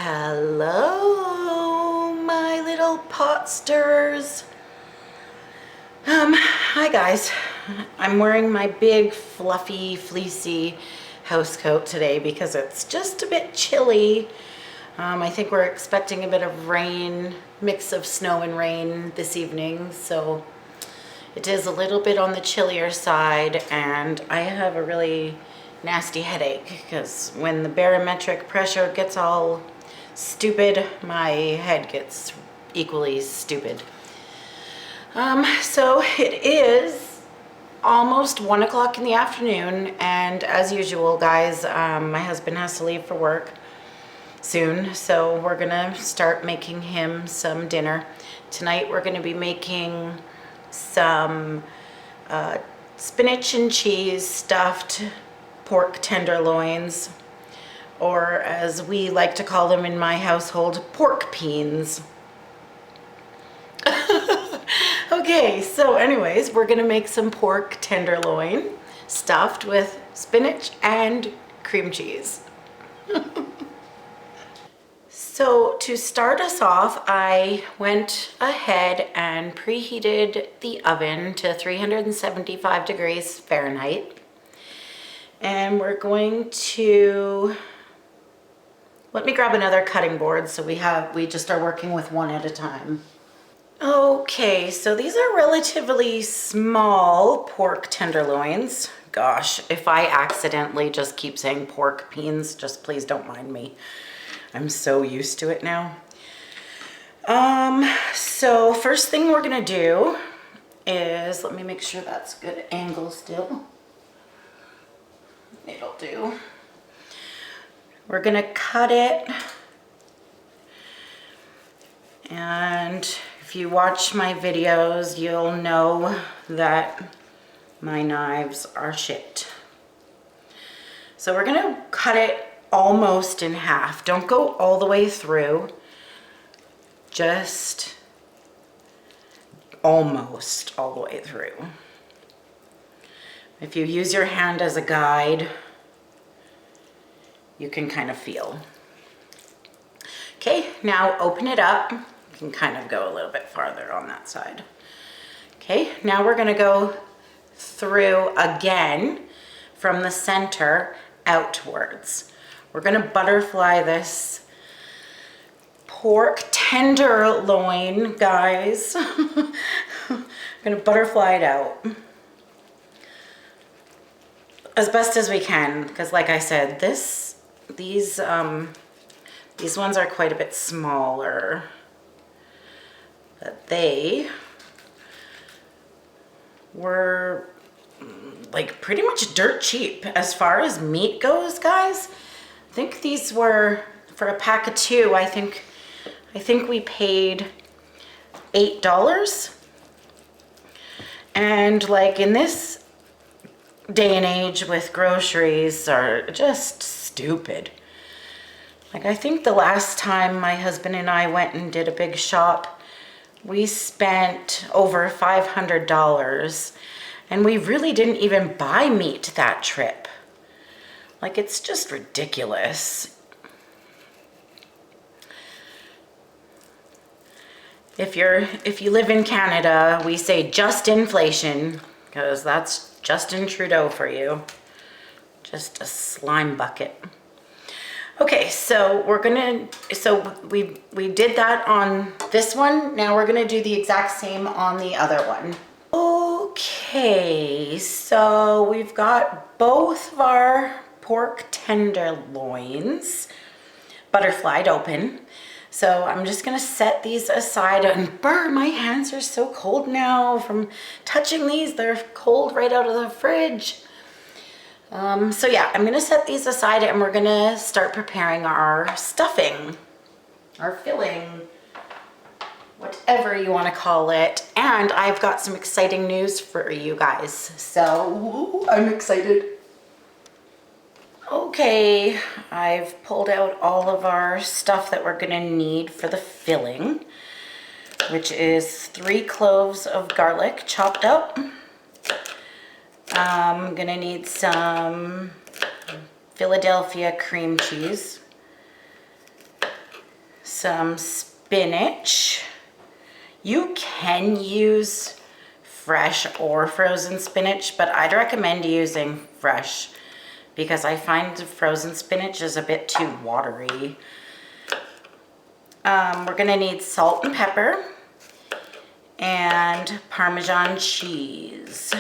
Hello, my little pot stirrers. Hi guys. I'm wearing my big, fluffy, fleecy house coat today because it's just a bit chilly. I think we're expecting a bit of rain, mix of snow and rain this evening, so it is a little bit on the chillier side, and I have a really nasty headache because when the barometric pressure gets all stupid, my head gets equally stupid. So it is almost 1 o'clock in the afternoon, and as usual, guys, my husband has to leave for work soon, so we're gonna start making him some dinner. Tonight we're gonna be making some spinach and cheese stuffed pork tenderloins, or as we like to call them in my household, pork peens. Okay, so anyways, we're gonna make some pork tenderloin stuffed with spinach and cream cheese. So to start us off, I went ahead and preheated the oven to 375 degrees Fahrenheit. And we're going to, let me grab another cutting board so we just are working with one at a time. Okay, so these are relatively small pork tenderloins. Gosh, if I accidentally just keep saying pork peens, just please don't mind me. I'm so used to it now. So first thing we're gonna do is, let me make sure that's good angle still. It'll do. We're gonna cut it, and if you watch my videos, you'll know that my knives are shit. So we're gonna cut it almost in half. Don't go all the way through, just almost all the way through. If you use your hand as a guide, you can kind of feel. Okay, now open it up. You can kind of go a little bit farther on that side. Okay, now we're gonna go through again from the center outwards. We're gonna butterfly this pork tenderloin, guys. I'm gonna butterfly it out as best as we can, because like I said, these ones are quite a bit smaller, but they were like pretty much dirt cheap as far as meat goes, guys. I think these were, for a pack of 2, I think we paid $8. And like in this day and age with groceries are just stupid. Like I think the last time my husband and I went and did a big shop, we spent over $500, and we really didn't even buy meat that trip. Like it's just ridiculous. If you live in Canada, we say just inflation, because that's Justin Trudeau for you. Just a slime bucket. Okay, so we did that on this one. Now we're gonna do the exact same on the other one. Okay, so we've got both of our pork tenderloins butterflied open. So I'm just gonna set these aside, and burn, my hands are so cold now from touching these. They're cold right out of the fridge. So yeah, I'm gonna set these aside, and we're gonna start preparing our stuffing, our filling, whatever you wanna call it. And I've got some exciting news for you guys. So I'm excited. Okay, I've pulled out all of our stuff that we're gonna need for the filling, which is 3 cloves of garlic chopped up. I'm gonna need some Philadelphia cream cheese, some spinach. You can use fresh or frozen spinach, but I'd recommend using fresh because I find frozen spinach is a bit too watery. We're gonna need salt and pepper and Parmesan cheese.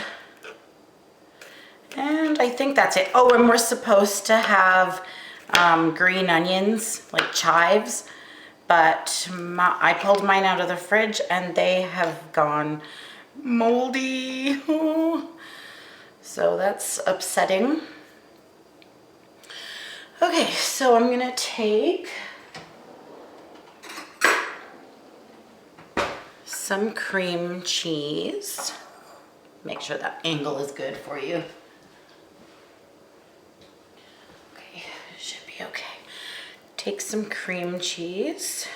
And I think that's it. Oh, and we're supposed to have green onions, like chives, but I pulled mine out of the fridge and they have gone moldy. So that's upsetting. Okay, so I'm gonna take some cream cheese. Make sure that angle is good for you. Okay, should be okay. Take some cream cheese.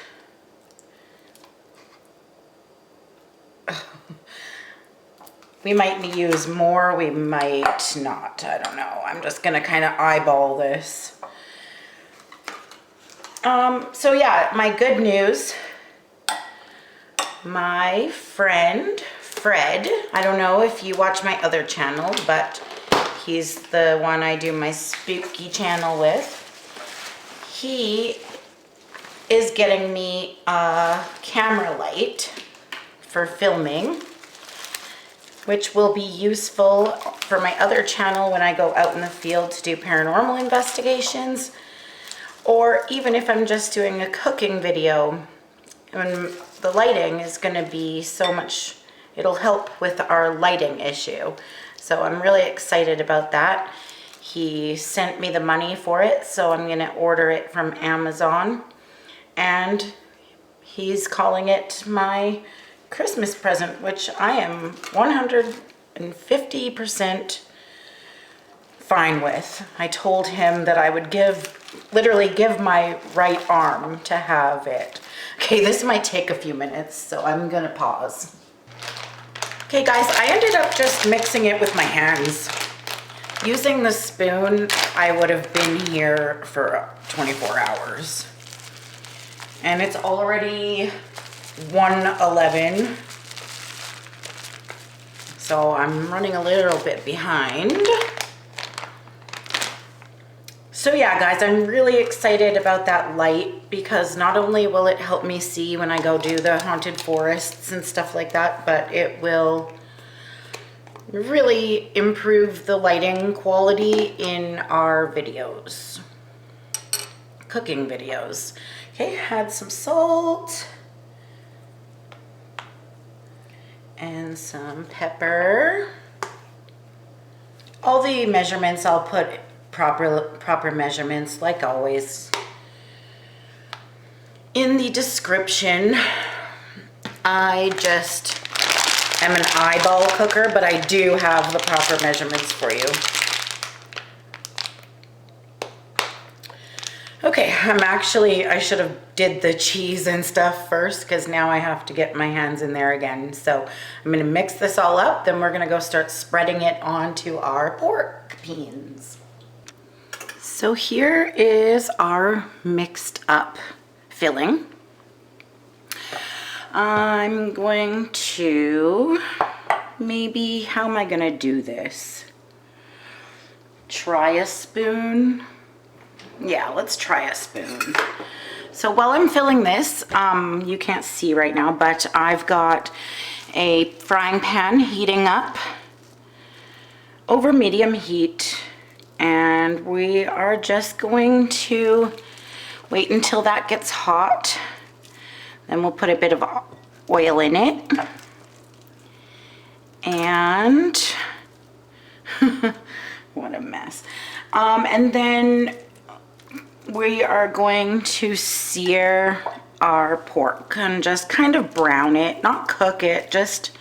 We might use more, we might not, I don't know. I'm just gonna kind of eyeball this. So yeah, my good news, my friend Fred, I don't know if you watch my other channel, but he's the one I do my spooky channel with. He is getting me a camera light for filming, which will be useful for my other channel when I go out in the field to do paranormal investigations, or even if I'm just doing a cooking video. And the lighting is going to be so much, it'll help with our lighting issue. So I'm really excited about that. He sent me the money for it, so I'm going to order it from Amazon. And he's calling it my Christmas present, which I am 150% fine with. I told him that I would literally give my right arm to have it. Okay, this might take a few minutes, so I'm gonna pause. Okay guys, I ended up just mixing it with my hands. Using the spoon, I would have been here for 24 hours. And it's already 1:11. So I'm running a little bit behind. So yeah, guys, I'm really excited about that light because not only will it help me see when I go do the haunted forests and stuff like that, but it will really improve the lighting quality in our videos, cooking videos. Okay, add some salt and some pepper. All the measurements I'll put proper measurements, like always, in the description. I just am an eyeball cooker, but I do have the proper measurements for you. Okay, I should have did the cheese and stuff first because now I have to get my hands in there again. So I'm gonna mix this all up, then we're gonna go start spreading it onto our pork beans. So here is our mixed up filling. I'm going to, maybe, how am I gonna do this? Try a spoon? Yeah, let's try a spoon. So while I'm filling this, you can't see right now, but I've got a frying pan heating up over medium heat. And we are just going to wait until that gets hot. Then we'll put a bit of oil in it. And what a mess. And then we are going to sear our pork and just kind of brown it, not cook it, just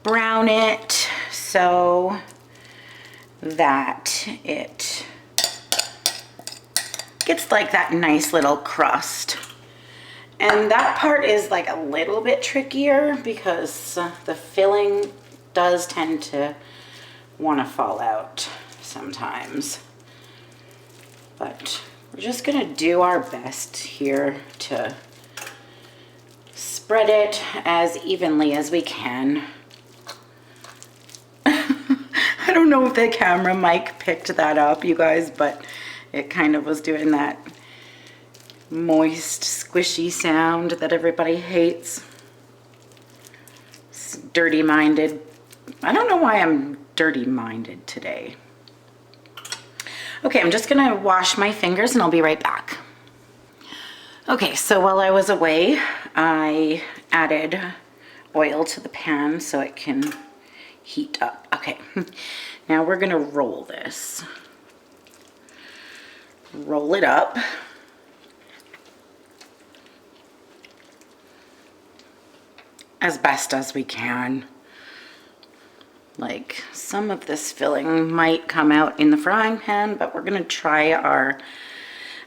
brown it so that it gets like that nice little crust. And that part is like a little bit trickier because the filling does tend to want to fall out sometimes. But We're just gonna do our best here to spread it as evenly as we can. I don't know if the camera mic picked that up, you guys, but it kind of was doing that moist, squishy sound that everybody hates. It's dirty-minded. I don't know why I'm dirty-minded today. Okay, I'm just gonna wash my fingers and I'll be right back. Okay, so while I was away, I added oil to the pan so it can heat up. Okay, now we're gonna roll this. Roll it up. As best as we can. Like, some of this filling might come out in the frying pan, but we're gonna try our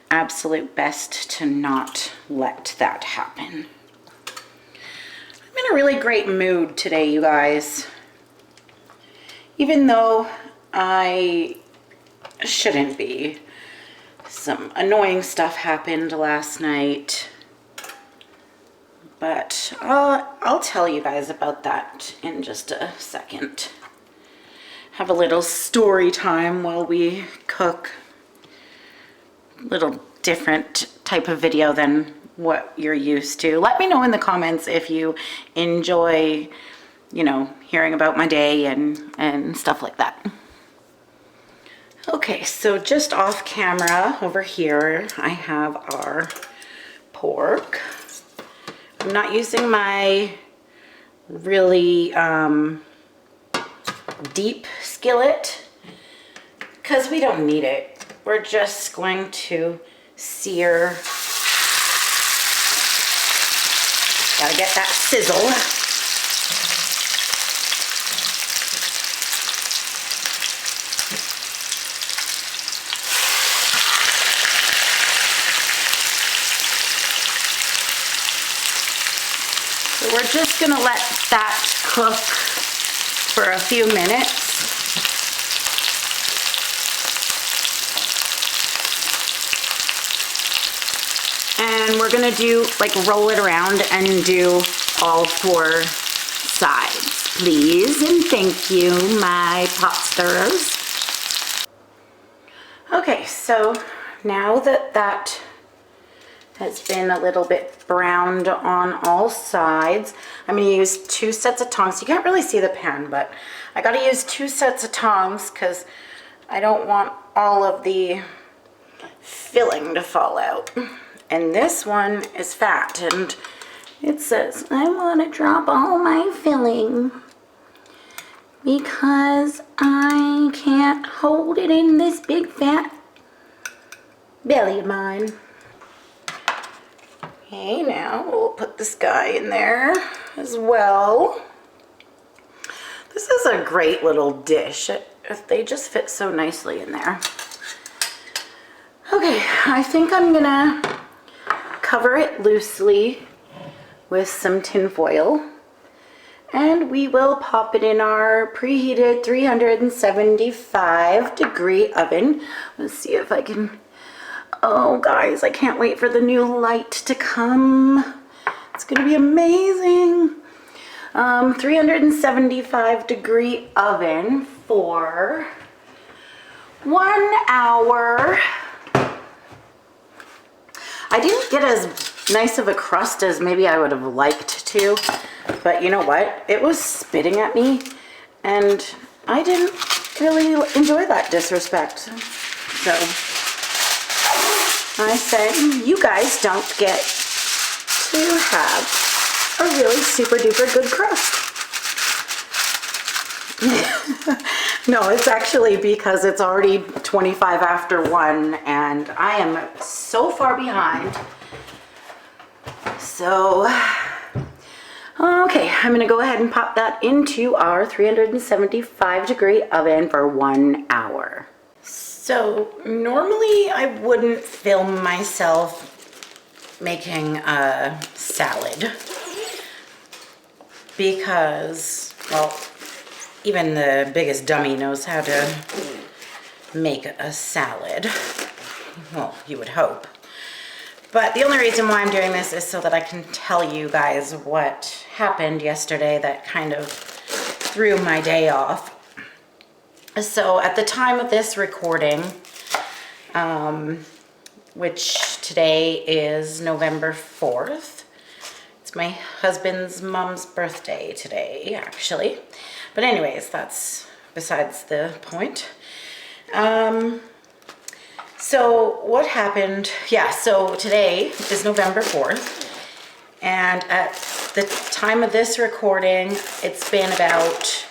absolute best to not let that happen. I'm in a really great mood today, you guys. Even though I shouldn't be. Some annoying stuff happened last night. But I'll tell you guys about that in just a second. Have a little story time while we cook. Little different type of video than what you're used to. Let me know in the comments if you enjoy, you know, hearing about my day and stuff like that. Okay, so just off camera over here, I have our pork. I'm not using my really deep skillet because we don't need it. We're just going to sear. Gotta get that sizzle. So we're just gonna let that cook for a few minutes. And we're gonna do, like, roll it around and do all 4 sides, please. And thank you, my pot stirrers. Okay, so now that that has been a little bit browned on all sides, I'm gonna use 2 sets of tongs. You can't really see the pan, but I gotta use 2 sets of tongs because I don't want all of the filling to fall out. And this one is fat, and it says, I want to drop all my filling because I can't hold it in this big fat belly of mine. Okay, now we'll put this guy in there as well. This is a great little dish. They just fit so nicely in there. Okay, I think I'm gonna cover it loosely with some tin foil, and we will pop it in our preheated 375-degree oven. Let's see if I can. Oh guys, I can't wait for the new light to come. It's gonna be amazing. 375-degree oven for 1 hour. I didn't get as nice of a crust as maybe I would have liked to, but you know what? It was spitting at me, and I didn't really enjoy that disrespect. So I said, you guys don't get to have a really super duper good crust. No, it's actually because it's already 25 after 1 and I am so far behind. So, okay, I'm gonna go ahead and pop that into our 375-degree oven for 1 hour. So, normally I wouldn't film myself making a salad because, well, even the biggest dummy knows how to make a salad. Well, you would hope. But the only reason why I'm doing this is so that I can tell you guys what happened yesterday that kind of threw my day off. So at the time of this recording, which today is November 4th, it's my husband's mom's birthday today, actually. But anyways, that's besides the point. So what happened? Yeah, so today is November 4th, and at the time of this recording, it's been about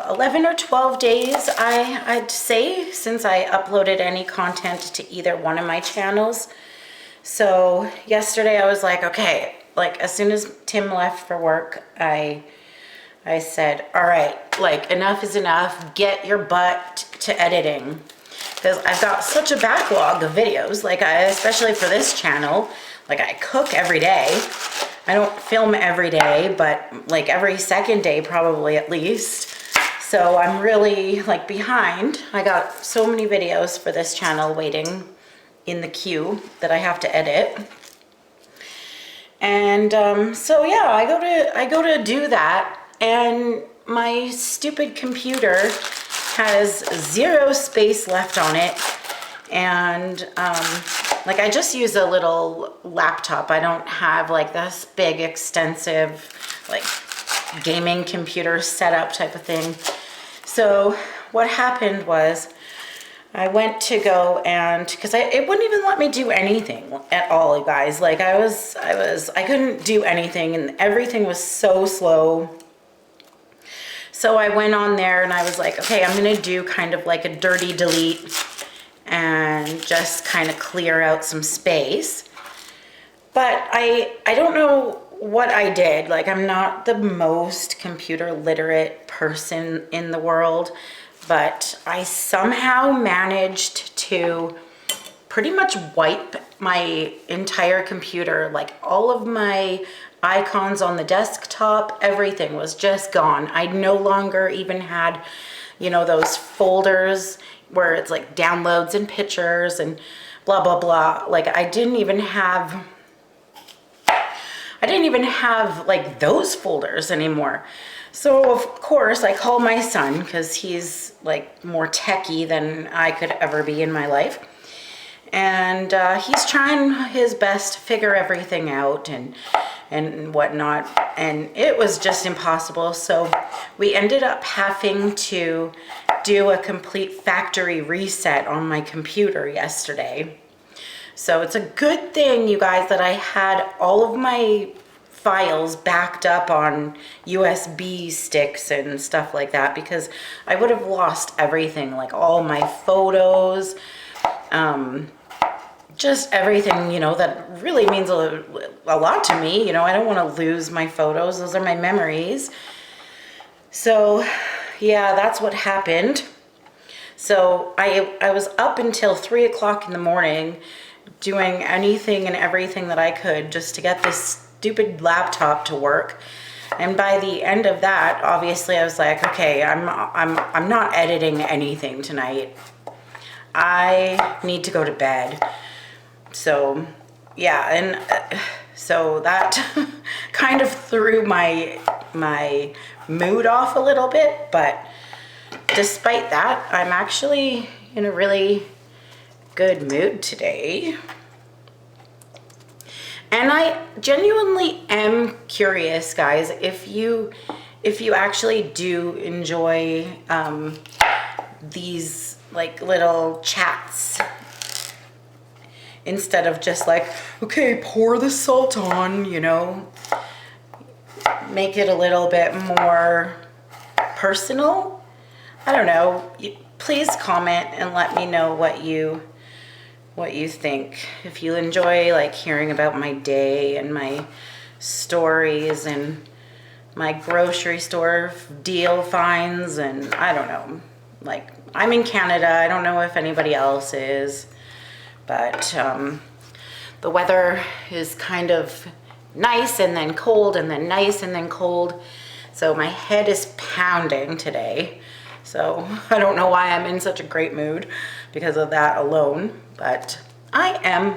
11 or 12 days, I'd say, since I uploaded any content to either one of my channels. So yesterday I was like, okay, like as soon as Tim left for work, I said, all right, like enough is enough, get your butt to editing. Because I've got such a backlog of videos, like especially for this channel, like I cook every day. I don't film every day, but like every second day probably at least. So I'm really like behind. I got so many videos for this channel waiting in the queue that I have to edit. And so yeah, I go to do that, and my stupid computer has zero space left on it, and like I just use a little laptop. I don't have like this big extensive like gaming computer setup type of thing. So what happened was I went to go and, because it wouldn't even let me do anything at all, you guys. Like I couldn't do anything, and everything was so slow. So I went on there and I was like, okay, I'm gonna do kind of like a dirty delete and just kind of clear out some space. But I don't know what I did. Like, I'm not the most computer literate person in the world, but I somehow managed to pretty much wipe my entire computer. Like all of my icons on the desktop, everything was just gone. I no longer even had, you know, those folders where it's like downloads and pictures and blah, blah, blah. Like I didn't even have like those folders anymore. So of course I call my son, because he's like more techie than I could ever be in my life. And he's trying his best to figure everything out and whatnot, and it was just impossible. So we ended up having to do a complete factory reset on my computer yesterday. So it's a good thing, you guys, that I had all of my files backed up on USB sticks and stuff like that, because I would have lost everything, like all my photos, just everything, you know, that really means a lot to me. You know, I don't want to lose my photos. Those are my memories. So yeah, that's what happened. So I was up until 3 o'clock in the morning doing anything and everything that I could just to get this stupid laptop to work. And by the end of that, obviously I was like, okay, I'm not editing anything tonight. I need to go to bed. So yeah, and so that kind of threw my mood off a little bit, but despite that, I'm actually in a really good mood today. And I genuinely am curious, guys, if you actually do enjoy these like little chats, instead of just like, okay, pour the salt on, you know, make it a little bit more personal. I don't know. Please comment and let me know what you think. If you enjoy like hearing about my day and my stories and my grocery store deal finds, and I don't know, like I'm in Canada. I don't know if anybody else is. But the weather is kind of nice and then cold and then nice and then cold. So my head is pounding today. So I don't know why I'm in such a great mood because of that alone. but I am.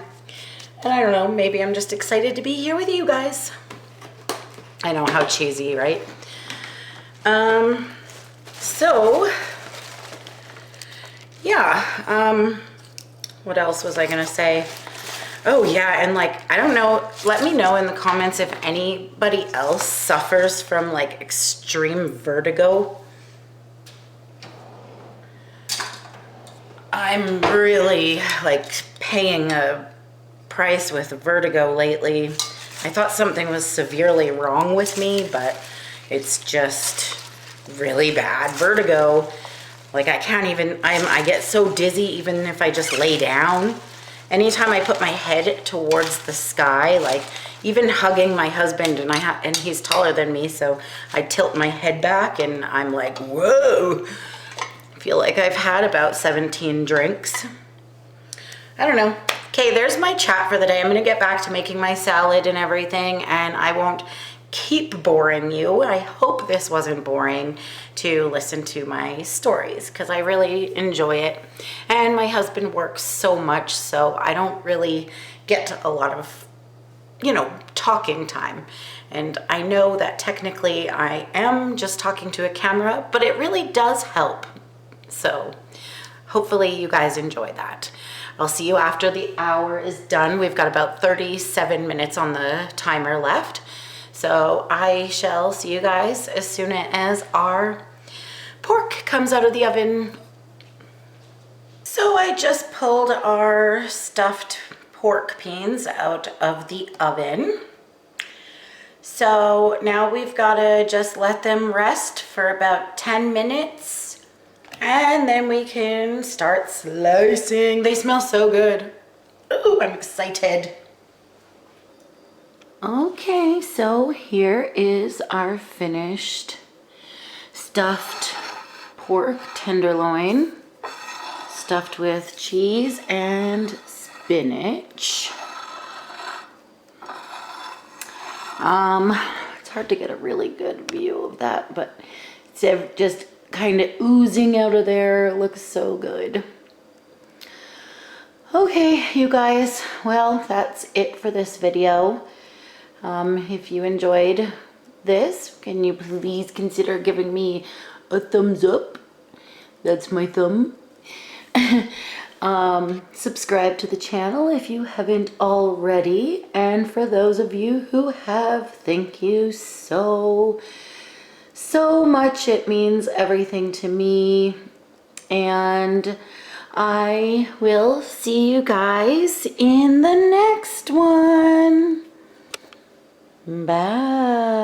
And I don't know, maybe I'm just excited to be here with you guys. I know, how cheesy, right? So, yeah, what else was I gonna say? Oh yeah, and like, I don't know, let me know in the comments if anybody else suffers from like extreme vertigo. I'm really like paying a price with vertigo lately. I thought something was severely wrong with me, but it's just really bad vertigo. Like I can't even, I get so dizzy even if I just lay down. Anytime I put my head towards the sky, like even hugging my husband, and he's taller than me, so I tilt my head back and I'm like, whoa. I feel like I've had about 17 drinks. I don't know. Okay, there's my chat for the day. I'm gonna get back to making my salad and everything, and I won't keep boring you. I hope this wasn't boring to listen to my stories, because I really enjoy it. And my husband works so much, so I don't really get a lot of, you know, talking time. And I know that technically I am just talking to a camera, but it really does help. So hopefully you guys enjoy that. I'll see you after the hour is done. We've got about 37 minutes on the timer left. So I shall see you guys as soon as our pork comes out of the oven. So I just pulled our stuffed pork beans out of the oven. So now we've got to just let them rest for about 10 minutes. And then we can start slicing. They smell so good. Ooh, I'm excited. Okay, so here is our finished stuffed pork tenderloin, stuffed with cheese and spinach. It's hard to get a really good view of that, but it's just kind of oozing out of there. It looks so good. Okay, you guys, well, that's it for this video. If you enjoyed this, can you please consider giving me a thumbs up? That's my thumb. Subscribe to the channel if you haven't already. And for those of you who have, thank you so much. It means everything to me. And I will see you guys in the next one. Bye.